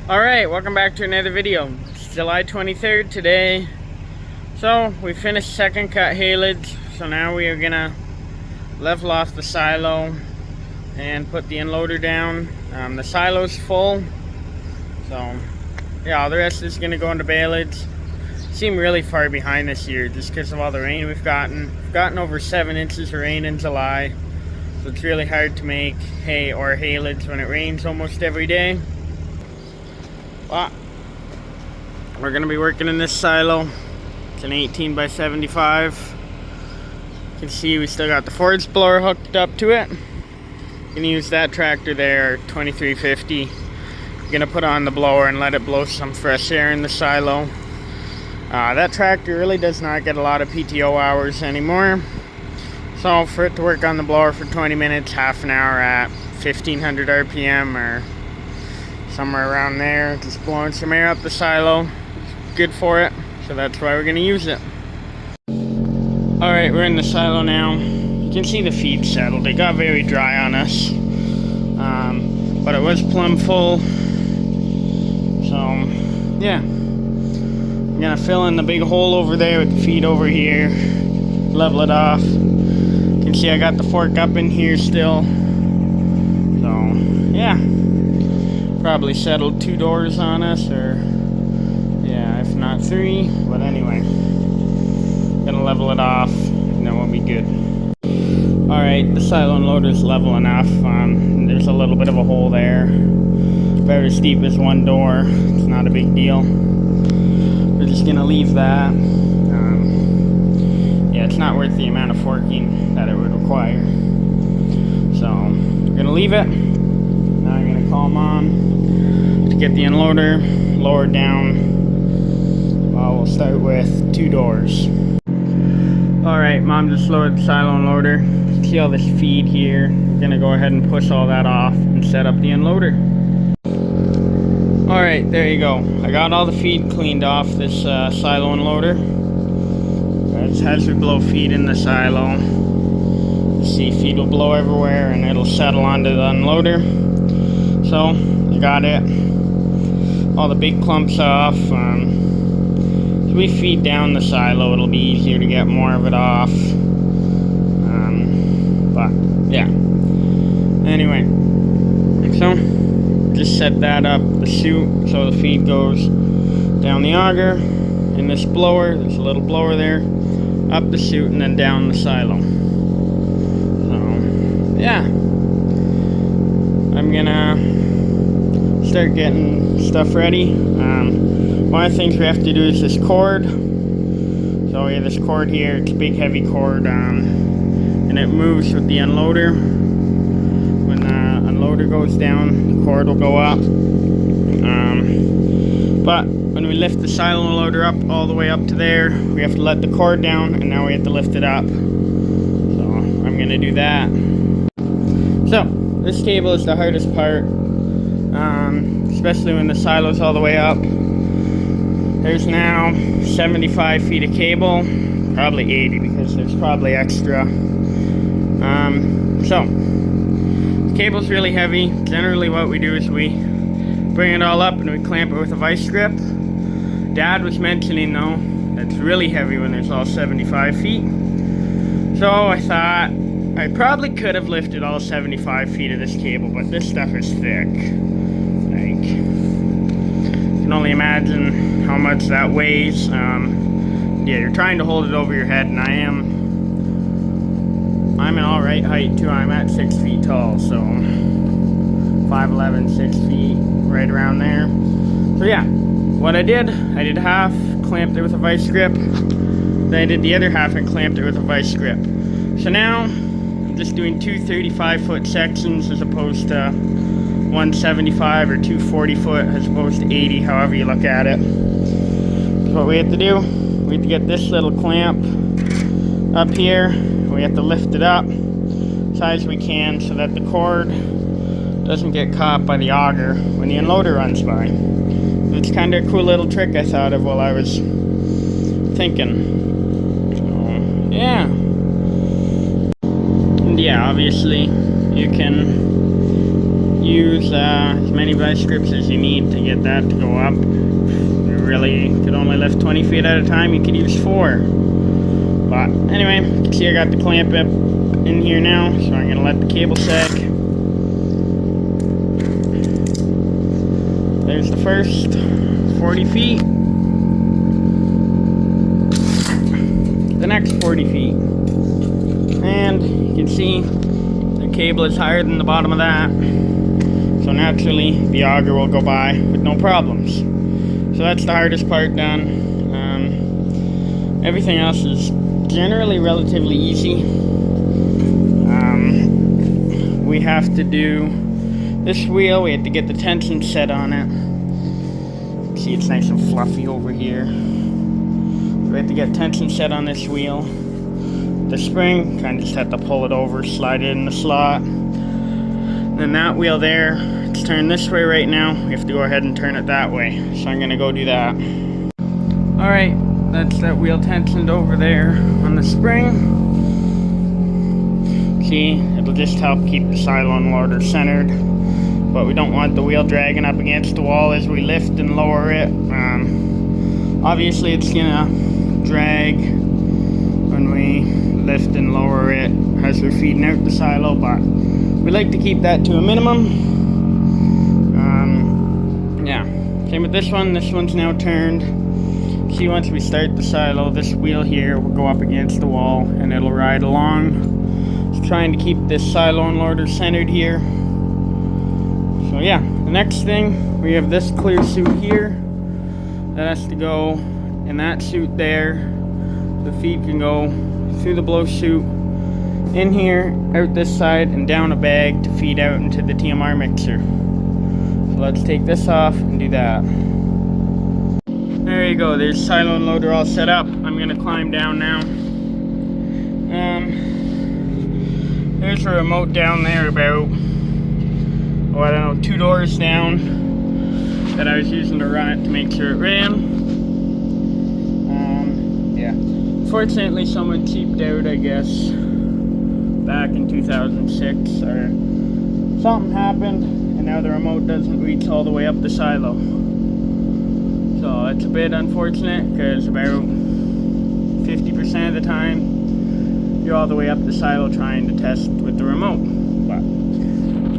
Alright, welcome back to another video. It's July 23rd today. So, we finished second cut haylage. So now we are gonna level off the silo and put the unloader down. The silo's full. So, yeah, the rest is gonna go into baleage. Seem really far behind this year just because of all the rain we've gotten. We've gotten over 7 inches of rain in July. So it's really hard to make hay or haylage when it rains almost every day. But we're going to be working in this silo. It's an 18 by 75. You can see we still got the forage blower hooked up to it. You can use that tractor there, 2350. You're going to put on the blower and let it blow some fresh air in the silo. That tractor really does not get a lot of PTO hours anymore. So for it to work on the blower for 20 minutes, half an hour at 1500 RPM or somewhere around there, just blowing some air up the silo, it's good for it. So that's why we're going to use it. Alright, we're in the silo now. You can see the feed settled. It got very dry on us. But it was plumb full. So, yeah. I'm going to fill in the big hole over there with the feed over here. Level it off. You can see I got the fork up in here still. So, yeah. Probably settled 2 doors on us, or yeah, if not 3. But anyway, gonna level it off and then we'll be good. Alright, the silo unloader's level enough. There's a little bit of a hole there, about as deep as 1 door. It's not a big deal. We're just gonna leave that. Yeah, it's not worth the amount of forking that it would require. So we're gonna leave it. Now I'm gonna call Mom to get the unloader lowered down. We'll start with 2 doors. Alright, Mom just lowered the silo unloader. See all this feed here. We're gonna go ahead and push all that off and set up the unloader. Alright, there you go. I got all the feed cleaned off this silo unloader. It has to blow feed in the silo. You see, feed will blow everywhere and it'll settle onto the unloader. So, I got it. All the big clumps off. As we feed down the silo, it'll be easier to get more of it off. But, yeah. Anyway. So, just set that up, the chute, so the feed goes down the auger. In this blower, there's a little blower there. Up the chute and then down the silo. So, yeah. I'm gonna start getting stuff ready. One of the things we have to do is this cord. So we have this cord here. It's a big heavy cord, and it moves with the unloader. When the unloader goes down, the cord will go up. But when we lift the silo unloader up all the way up to there, we have to let the cord down, and now we have to lift it up. So I'm gonna do that. So this cable is the hardest part, especially when the silo's all the way up. There's now 75 feet of cable, probably 80 because there's probably extra. So the cable's really heavy. Generally what we do is we bring it all up and we clamp it with a vice grip. Dad was mentioning though, it's really heavy when there's all 75 feet. So I thought I probably could have lifted all 75 feet of this cable, but this stuff is thick. Like, you can only imagine how much that weighs. Yeah, you're trying to hold it over your head, and I'm an alright height too. I'm at 6 feet tall, so 5'11", 6 feet, right around there. So yeah, what I did half, clamped it with a vice grip. Then I did the other half and clamped it with a vice grip. So now I'm just doing 2 35-foot sections as opposed to 175 or 2 40-foot as opposed to 80, however you look at it. So what we have to do, we have to get this little clamp up here. We have to lift it up as high as we can so that the cord doesn't get caught by the auger when the unloader runs by. It's kind of a cool little trick I thought of while I was thinking. So, yeah. And yeah, obviously you can use as many vice grips as you need to get that to go up. You really could only lift 20 feet at a time, you could use 4. But anyway, you can see I got the clamp up in here now, so I'm going to let the cable sag. There's the first 40 feet. The next 40 feet. And you can see the cable is higher than the bottom of that. So naturally, the auger will go by with no problems. So that's the hardest part done. Everything else is generally relatively easy. We have to do this wheel, we have to get the tension set on it. See, it's nice and fluffy over here. So we have to get tension set on this wheel. The spring, kind of just have to pull it over, slide it in the slot. Then that wheel there, it's turned this way right now. We have to go ahead and turn it that way. So I'm gonna go do that. Alright, that's that wheel tensioned over there on the spring. See, it'll just help keep the silo unloader centered. But we don't want the wheel dragging up against the wall as we lift and lower it. Obviously it's gonna drag when we lift and lower it as we're feeding out the silo, but we like to keep that to a minimum. Yeah, same with this one. This one's now turned. See, once we start the silo, this wheel here will go up against the wall and it'll ride along. Just trying to keep this silo unloader centered here. So yeah, the next thing, we have this clear chute here that has to go in that chute there. The feed can go through the blow chute, in here, out this side, and down a bag to feed out into the TMR mixer. So let's take this off and do that. There you go, there's silo unloader all set up. I'm gonna climb down now. There's a remote down there about, oh, I don't know, 2 doors down that I was using to run it to make sure it ran. Yeah. Fortunately, someone cheaped out, I guess, back in 2006, or something happened, and now the remote doesn't reach all the way up the silo. So it's a bit unfortunate, because about 50% of the time, you're all the way up the silo trying to test with the remote. But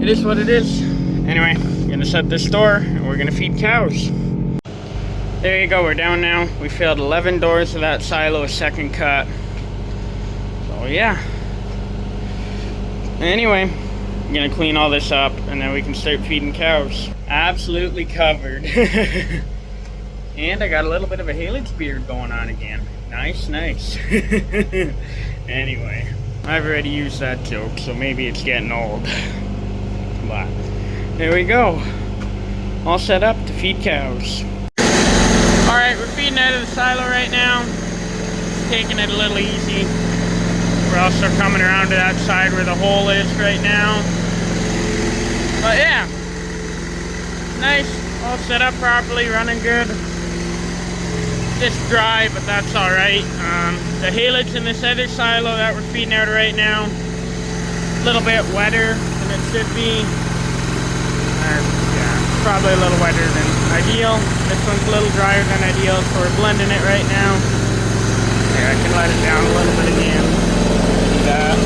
it is what it is. Anyway, I'm gonna shut this door, and we're gonna feed cows. There you go, we're down now. We filled 11 doors of that silo, a second cut. So yeah. Anyway, I'm gonna clean all this up and then we can start feeding cows. Absolutely covered. And I got a little bit of a haylage beard going on again. Nice, nice. Anyway, I've already used that joke, so maybe it's getting old. But there we go. All set up to feed cows. Alright, we're feeding out of the silo right now. Taking it a little easy. We're also coming around to that side where the hole is right now. But yeah, nice, all set up properly, running good. Just dry, but that's alright. The haylage in this other silo that we're feeding out right now, a little bit wetter than it should be. Yeah, probably a little wetter than ideal. This one's a little drier than ideal, so we're blending it right now. Yeah, I can let it down a little bit again. Do that.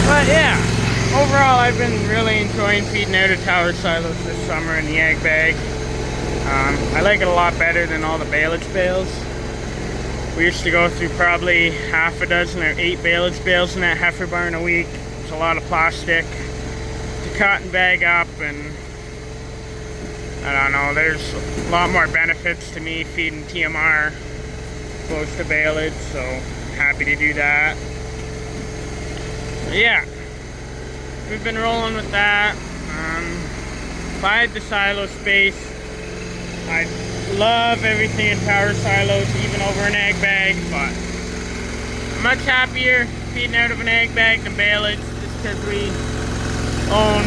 But yeah, overall I've been really enjoying feeding out of tower silos this summer in the ag bag. I like it a lot better than all the baleage bales. We used to go through probably half a dozen or 8 baleage bales in that heifer barn a week. It's a lot of plastic to cut and bag up, and I don't know, there's a lot more benefits to me feeding TMR close to baleage, so I'm happy to do that. But yeah, we've been rolling with that. If I had the silo space, I'd love everything in power silos, even over an ag bag, but I'm much happier feeding out of an ag bag than baleage, just because we own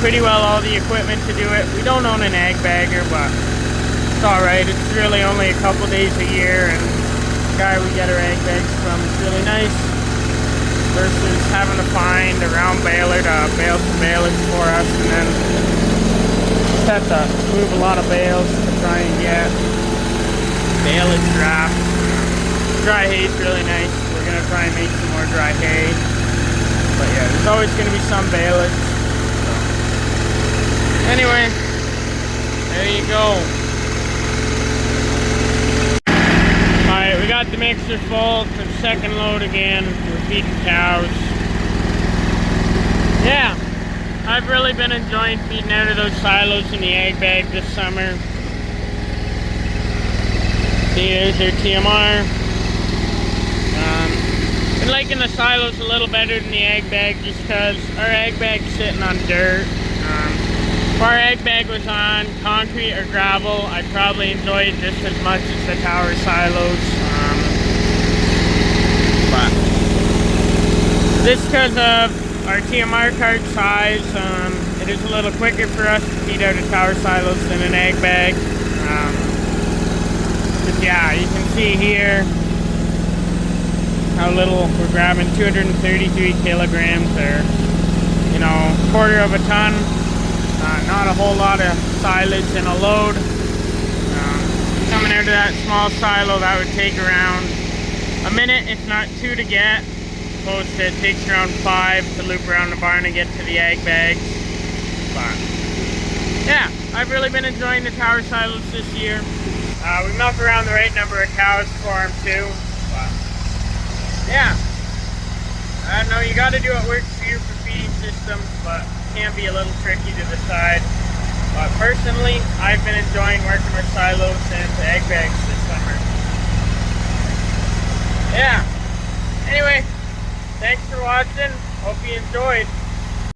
pretty well all the equipment to do it. We don't own an ag bagger, but it's alright. It's really only a couple days a year, and the guy we get our ag bags from is really nice. versus having to find a round baler to bale some baleage for us, and then just have to move a lot of bales to try and get baleage draft. Dry hay is really nice. We're gonna try and make some more dry hay, but yeah, there's always gonna be some baleage. So anyway, there you go. Alright, we got the mixer full for the second load again. We're feeding cows. Yeah, I've really been enjoying feeding out of those silos in the ag bag this summer. There's our TMR. Been liking the silos a little better than the ag bag just because our ag bag's sitting on dirt. If our ag bag was on concrete or gravel, I'd probably enjoy it just as much as the tower silos. But just because of our TMR cart size, it is a little quicker for us to feed out of tower silos than an ag bag. But yeah, you can see here how little we're grabbing, 233 kilograms, or you know, quarter of a ton. Not a whole lot of silage in a load. Coming out of that small silo, that would take around a minute, if not two, to get. Opposed to it takes around 5 to loop around the barn and get to the ag bags. But yeah, I've really been enjoying the tower silos this year. We milk around the right number of cows for them too. But yeah, I don't know, you got to do what works for you for feeding systems, but it can be a little tricky to decide. But personally, I've been enjoying working with silos and egg bags this summer. Yeah. Anyway, thanks for watching. Hope you enjoyed.